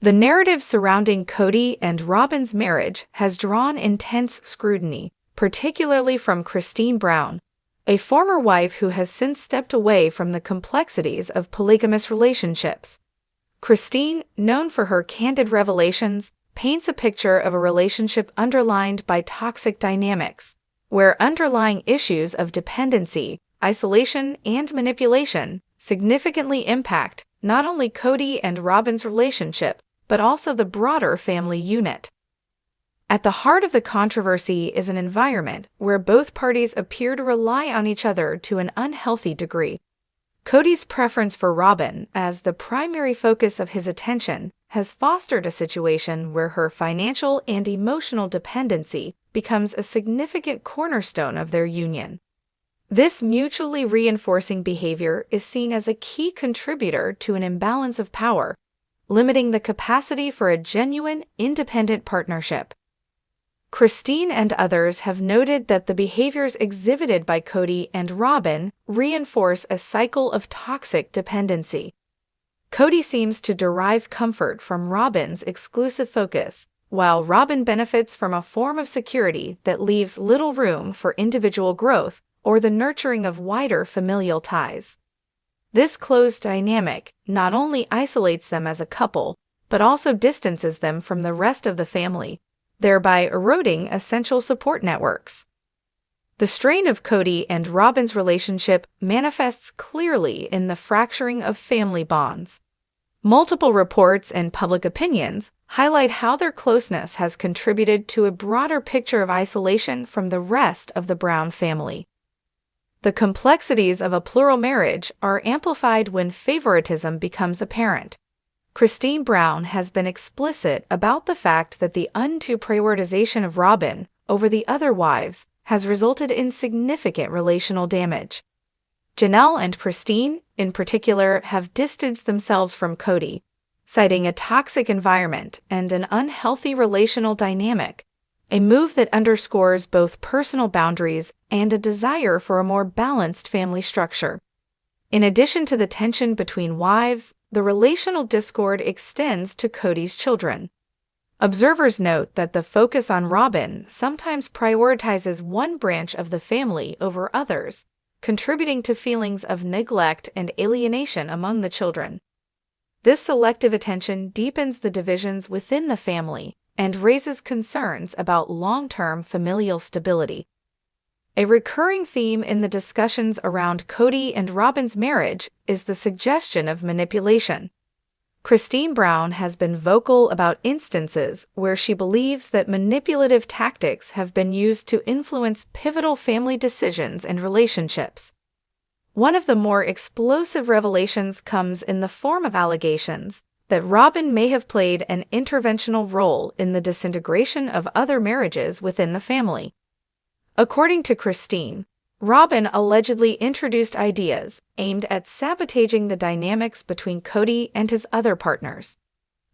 The narrative surrounding Kody and Robyn's marriage has drawn intense scrutiny, particularly from Christine Brown, a former wife who has since stepped away from the complexities of polygamous relationships. Christine, known for her candid revelations, paints a picture of a relationship underlined by toxic dynamics, where underlying issues of dependency, isolation, and manipulation significantly impact not only Kody and Robyn's relationship, but also the broader family unit. At the heart of the controversy is an environment where both parties appear to rely on each other to an unhealthy degree. Kody's preference for Robyn as the primary focus of his attention has fostered a situation where her financial and emotional dependency becomes a significant cornerstone of their union. This mutually reinforcing behavior is seen as a key contributor to an imbalance of power, limiting the capacity for a genuine, independent partnership. Christine and others have noted that the behaviors exhibited by Kody and Robyn reinforce a cycle of toxic dependency. Kody seems to derive comfort from Robyn's exclusive focus, while Robyn benefits from a form of security that leaves little room for individual growth or the nurturing of wider familial ties. This closed dynamic not only isolates them as a couple, but also distances them from the rest of the family, thereby eroding essential support networks. The strain of Kody and Robyn's relationship manifests clearly in the fracturing of family bonds. Multiple reports and public opinions highlight how their closeness has contributed to a broader picture of isolation from the rest of the Brown family. The complexities of a plural marriage are amplified when favoritism becomes apparent. Christine Brown has been explicit about the fact that the undue prioritization of Robyn over the other wives has resulted in significant relational damage. Janelle and Christine, in particular, have distanced themselves from Kody, citing a toxic environment and an unhealthy relational dynamic, a move that underscores both personal boundaries and a desire for a more balanced family structure. In addition to the tension between wives, the relational discord extends to Kody's children. Observers note that the focus on Robyn sometimes prioritizes one branch of the family over others, contributing to feelings of neglect and alienation among the children. This selective attention deepens the divisions within the family and raises concerns about long-term familial stability. A recurring theme in the discussions around Kody and Robyn's marriage is the suggestion of manipulation. Christine Brown has been vocal about instances where she believes that manipulative tactics have been used to influence pivotal family decisions and relationships. One of the more explosive revelations comes in the form of allegations that Robyn may have played an interventional role in the disintegration of other marriages within the family. According to Christine, Robyn allegedly introduced ideas aimed at sabotaging the dynamics between Kody and his other partners.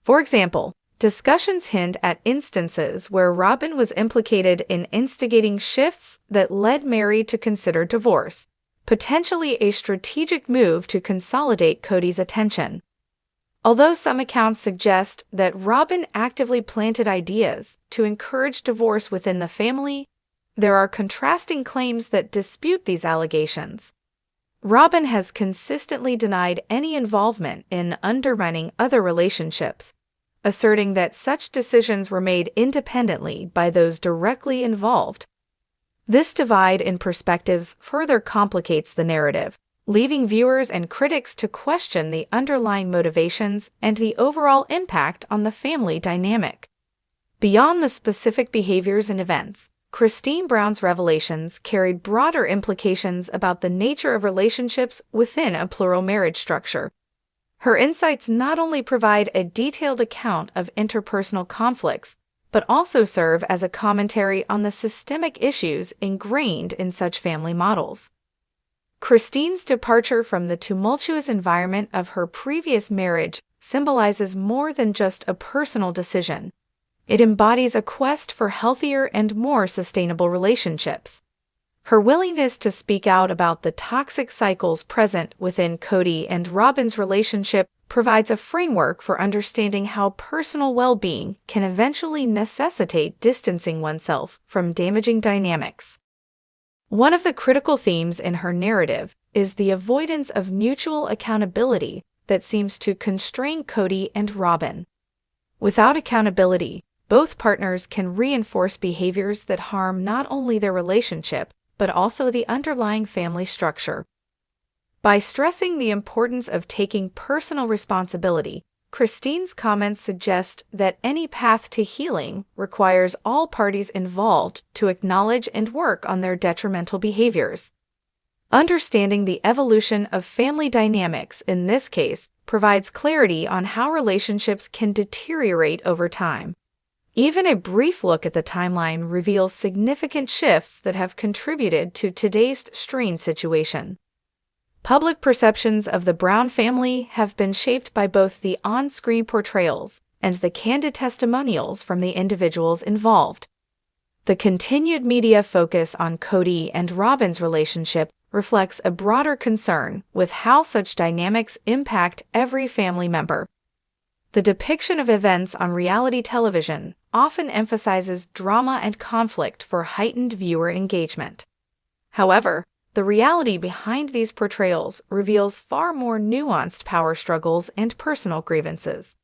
For example, discussions hint at instances where Robyn was implicated in instigating shifts that led Mary to consider divorce, potentially a strategic move to consolidate Kody's attention. Although some accounts suggest that Robyn actively planted ideas to encourage divorce within the family, there are contrasting claims that dispute these allegations. Robyn has consistently denied any involvement in undermining other relationships, asserting that such decisions were made independently by those directly involved. This divide in perspectives further complicates the narrative, leaving viewers and critics to question the underlying motivations and the overall impact on the family dynamic. Beyond the specific behaviors and events, Christine Brown's revelations carried broader implications about the nature of relationships within a plural marriage structure. Her insights not only provide a detailed account of interpersonal conflicts, but also serve as a commentary on the systemic issues ingrained in such family models. Christine's departure from the tumultuous environment of her previous marriage symbolizes more than just a personal decision. It embodies a quest for healthier and more sustainable relationships. Her willingness to speak out about the toxic cycles present within Kody and Robyn's relationship provides a framework for understanding how personal well-being can eventually necessitate distancing oneself from damaging dynamics. One of the critical themes in her narrative is the avoidance of mutual accountability that seems to constrain Kody and Robyn. Without accountability, both partners can reinforce behaviors that harm not only their relationship, but also the underlying family structure. By stressing the importance of taking personal responsibility, Christine's comments suggest that any path to healing requires all parties involved to acknowledge and work on their detrimental behaviors. Understanding the evolution of family dynamics in this case provides clarity on how relationships can deteriorate over time. Even a brief look at the timeline reveals significant shifts that have contributed to today's strained situation. Public perceptions of the Brown family have been shaped by both the on-screen portrayals and the candid testimonials from the individuals involved. The continued media focus on Kody and Robyn's relationship reflects a broader concern with how such dynamics impact every family member. The depiction of events on reality television often emphasizes drama and conflict for heightened viewer engagement. However, the reality behind these portrayals reveals far more nuanced power struggles and personal grievances.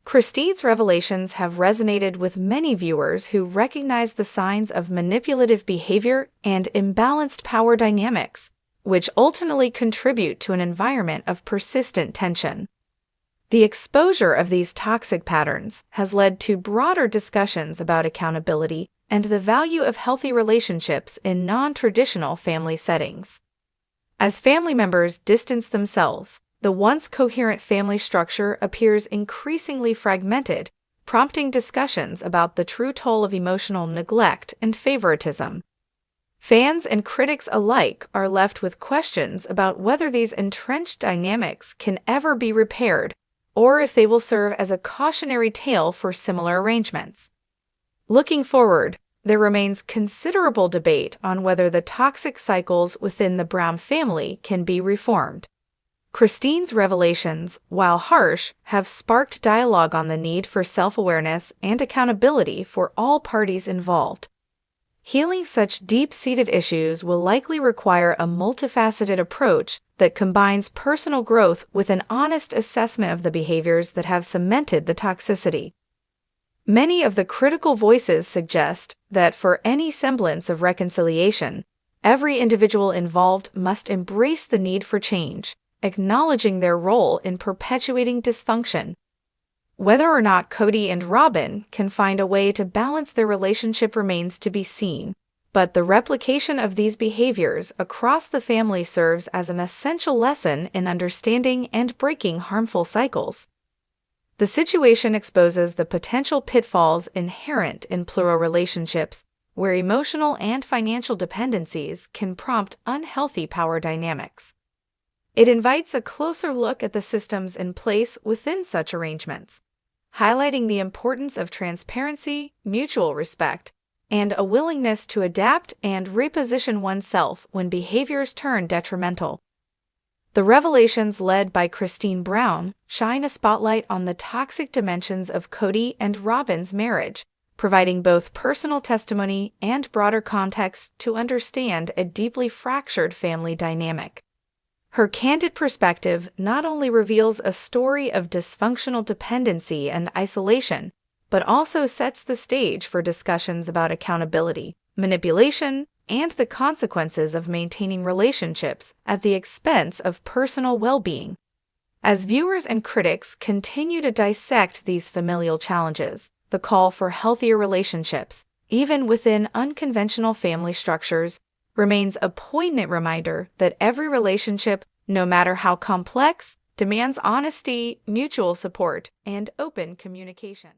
Christine's revelations have resonated with many viewers who recognize the signs of manipulative behavior and imbalanced power dynamics, which ultimately contribute to an environment of persistent tension. The exposure of these toxic patterns has led to broader discussions about accountability and the value of healthy relationships in non-traditional family settings. As family members distance themselves, the once coherent family structure appears increasingly fragmented, prompting discussions about the true toll of emotional neglect and favoritism. Fans and critics alike are left with questions about whether these entrenched dynamics can ever be repaired, or if they will serve as a cautionary tale for similar arrangements. Looking forward, there remains considerable debate on whether the toxic cycles within the Brown family can be reformed. Christine's revelations, while harsh, have sparked dialogue on the need for self-awareness and accountability for all parties involved. Healing such deep-seated issues will likely require a multifaceted approach that combines personal growth with an honest assessment of the behaviors that have cemented the toxicity. Many of the critical voices suggest that for any semblance of reconciliation, every individual involved must embrace the need for change, acknowledging their role in perpetuating dysfunction. Whether or not Kody and Robyn can find a way to balance their relationship remains to be seen, but the replication of these behaviors across the family serves as an essential lesson in understanding and breaking harmful cycles. The situation exposes the potential pitfalls inherent in plural relationships, where emotional and financial dependencies can prompt unhealthy power dynamics. It invites a closer look at the systems in place within such arrangements, highlighting the importance of transparency, mutual respect, and a willingness to adapt and reposition oneself when behaviors turn detrimental. The revelations led by Christine Brown shine a spotlight on the toxic dimensions of Kody and Robyn's marriage, providing both personal testimony and broader context to understand a deeply fractured family dynamic. Her candid perspective not only reveals a story of dysfunctional dependency and isolation, but also sets the stage for discussions about accountability, manipulation, and the consequences of maintaining relationships at the expense of personal well-being. As viewers and critics continue to dissect these familial challenges, the call for healthier relationships, even within unconventional family structures, remains a poignant reminder that every relationship, no matter how complex, demands honesty, mutual support, and open communication.